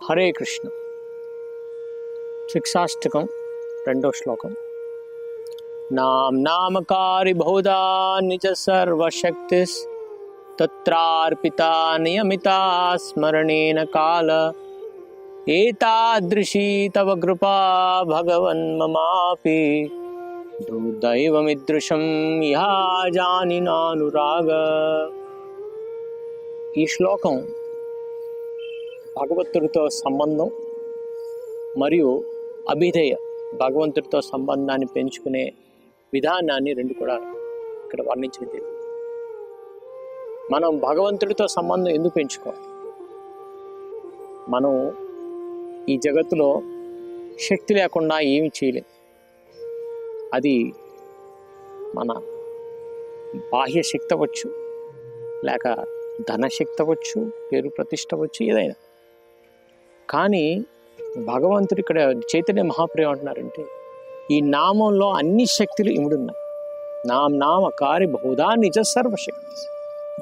హరే కృష్ణ. శిక్షాష్టకం 2వ శ్లోకం. నామకారి బహుదా నిజ సర్వశక్తిస్ తత్రార్పితా నియమితా స్మరణేన కాల ఏతాదృశీ తవ కృపా భగవన్ మమాపి దుర్దైవమిదృశం యా జానినానురాగ. ఈ శ్లోకం భగవంతుడితో సంబంధం మరియు అభిధేయ భగవంతుడితో సంబంధాన్ని పెంచుకునే విధానాన్ని రెండు కూడా ఇక్కడ వర్ణించింది. మనం భగవంతుడితో సంబంధం ఎందుకు పెంచుకోవాలి? మనం ఈ జగత్తులో శక్తి లేకుండా ఏమి చేయలేం. అది మన బాహ్య శక్తి అవ్వచ్చు, లేక ధనశక్తి అవ్వచ్చు, పేరు ప్రతిష్ట అవ్వచ్చు, ఏదైనా. కానీ భగవంతుడు ఇక్కడ చైతన్య మహాప్రభు అంటున్నారంటే ఈ నామంలో అన్ని శక్తులు ఇముడున్నాయి. నామకారి బహుదా నిజ సర్వశక్తి.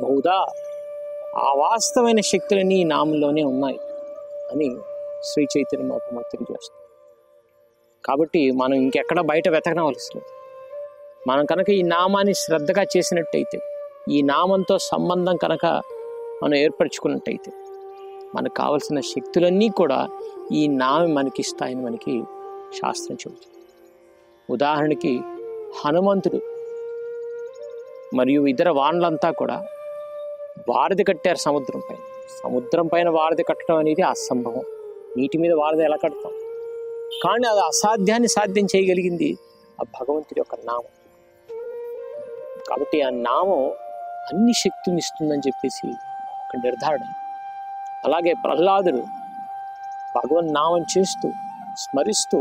బహుదా ఆ వాస్తవమైన శక్తులన్నీ ఈ నామంలోనే ఉన్నాయి అని శ్రీ చైతన్య మహాప్రభు తెలియజేస్తారు. కాబట్టి మనం ఇంకెక్కడ బయట వెతకనవలసి లేదు. మనం కనుక ఈ నామాన్ని శ్రద్ధగా చేసినట్టయితే, ఈ నామంతో సంబంధం కనుక మనం ఏర్పరచుకున్నట్టయితే, మనకు కావలసిన శక్తులన్నీ కూడా ఈ నామం మనకి ఇస్తాయని మనకి శాస్త్రం చెబుతుంది. ఉదాహరణకి హనుమంతుడు మరియు ఇతర వానలంతా కూడా వారధి కట్టారు సముద్రం పైన వారధి కట్టడం అనేది అసంభవం. నీటి మీద వారధి ఎలా కడతాం? కానీ అది అసాధ్యాన్ని సాధ్యం చేయగలిగింది ఆ భగవంతుడి యొక్క నామం. కాబట్టి ఆ నామం అన్ని శక్తులను ఇస్తుందని చెప్పేసి ఒక నిర్ధారణ. అలాగే ప్రహ్లాదుడు భగవన్ నామం చేస్తూ స్మరిస్తూ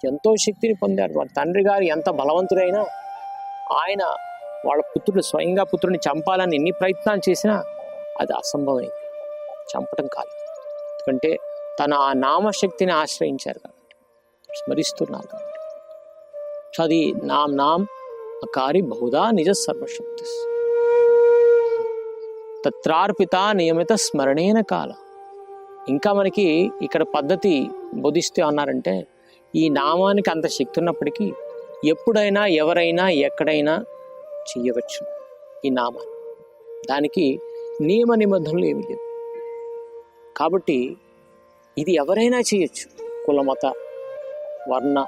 ఎంతో శక్తిని పొందారు. వాళ్ళ తండ్రి గారు ఎంత బలవంతుడైనా ఆయన వాళ్ళ స్వయంగా పుత్రుడిని చంపాలని ఎన్ని ప్రయత్నాలు చేసినా అది అసంభవమైంది, చంపటం కాదు. ఎందుకంటే తను ఆ నామశక్తిని ఆశ్రయించారు కాబట్టి, స్మరిస్తున్నారు కాబట్టి. సో అది నామకారి బహుదా నిజ సర్వశక్తి తత్రార్పిత నియమిత స్మరణేన కాల. ఇంకా మనకి ఇక్కడ పద్ధతి బోధిస్తే అన్నారంటే, ఈ నామానికి అంత శక్తి ఉన్నప్పటికీ ఎప్పుడైనా ఎవరైనా ఎక్కడైనా చెయ్యవచ్చు ఈ నామాన్ని. దానికి నియమ నిబంధనలు ఏమి లేవు. కాబట్టి ఇది ఎవరైనా చేయొచ్చు. కులమత వర్ణ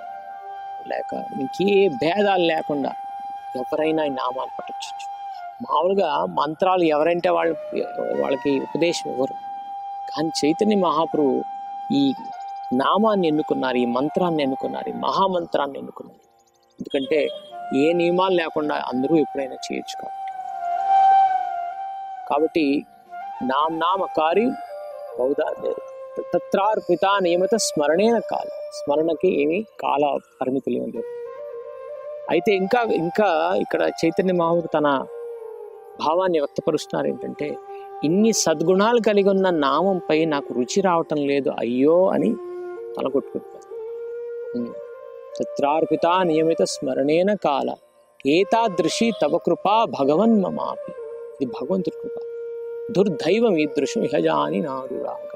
లేక ఇంకే భేదాలు లేకుండా ఎవరైనా ఈ నామాన్ని పఠించవచ్చు. మామూలుగా మంత్రాలు ఎవరంటే వాళ్ళకి ఉపదేశం ఇవ్వరు. కానీ చైతన్య మహాప్రభు ఈ నామాన్ని ఎన్నుకున్నారు, ఈ మంత్రాన్ని ఎన్నుకున్నారు, ఈ మహామంత్రాన్ని ఎన్నుకున్నారు. ఎందుకంటే ఏ నియమాలు లేకుండా అందరూ ఎప్పుడైనా చేయొచ్చు. కాబట్టి నామకారి బహుదా తత్రార్పిత నియమిత స్మరణేన కాల. స్మరణకి ఏమి కాల పరిమితులు ఏమి లేవు. అయితే ఇంకా ఇక్కడ చైతన్య మహాప్రభు తన భావాన్ని వ్యక్తపరుస్తున్నారు. ఏంటంటే, ఇన్ని సద్గుణాలు కలిగి ఉన్న నామంపై నాకు రుచి రావటం లేదు అయ్యో అని తలకొట్టుకుంటారు. తత్రార్పిత నియమిత స్మరణేన కాల ఏతాదృశీ తవ కృపా భగవన్ మమాపి. ఇది భగవంతుడి కృప. దుర్దైవం ఈదృశం ఇహజాని నానురాగ.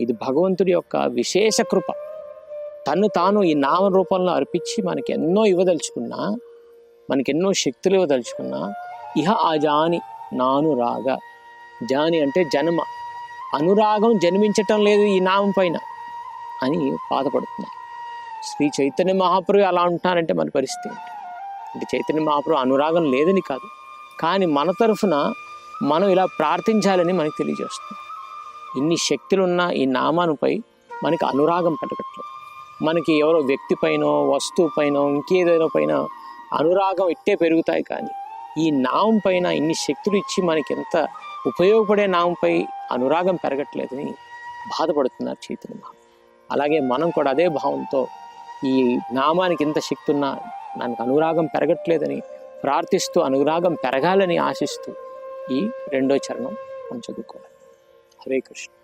ఇది భగవంతుడి యొక్క విశేష కృప. తను తాను ఈ నామ రూపంలో అర్పించి మనకి ఎన్నో ఇవ్వదలుచుకున్నా, మనకి ఎన్నో శక్తులు ఇవ్వదలుచుకున్నా, ఇహ అజాని నానురాగ. జాని అంటే జన్మ, అనురాగం జన్మించటం లేదు ఈ నామం పైన అని బాధపడుతున్నారు. శ్రీ చైతన్య మహాప్రభు అలా ఉంటున్నారంటే మన పరిస్థితి ఏంటి? అంటే చైతన్య మహాప్రభు అనురాగం లేదని కాదు, కానీ మన తరఫున మనం ఇలా ప్రార్థించాలని మనకి తెలియజేస్తుంది. ఇన్ని శక్తులున్న ఈ నామానుపై మనకి అనురాగం పెరగట్లేదు. మనకి ఎవరో వ్యక్తి పైనో వస్తువు పైనో ఇంకేదైనా పైన అనురాగం ఇట్టే పెరుగుతాయి. కానీ ఈ నామం పైన ఇన్ని శక్తులు ఇచ్చి మనకి ఎంత ఉపయోగపడే నామంపై అనురాగం పెరగట్లేదని బాధపడుతున్నారు చైతన్య మహాప్రభు. అలాగే మనం కూడా అదే భావంతో ఈ నామానికి ఎంత శక్తి ఉన్నా దానికి అనురాగం పెరగట్లేదని ప్రార్థిస్తూ అనురాగం పెరగాలని ఆశిస్తూ ఈ 2వ చరణం మనం చదువుకోవాలి. హరే కృష్ణ.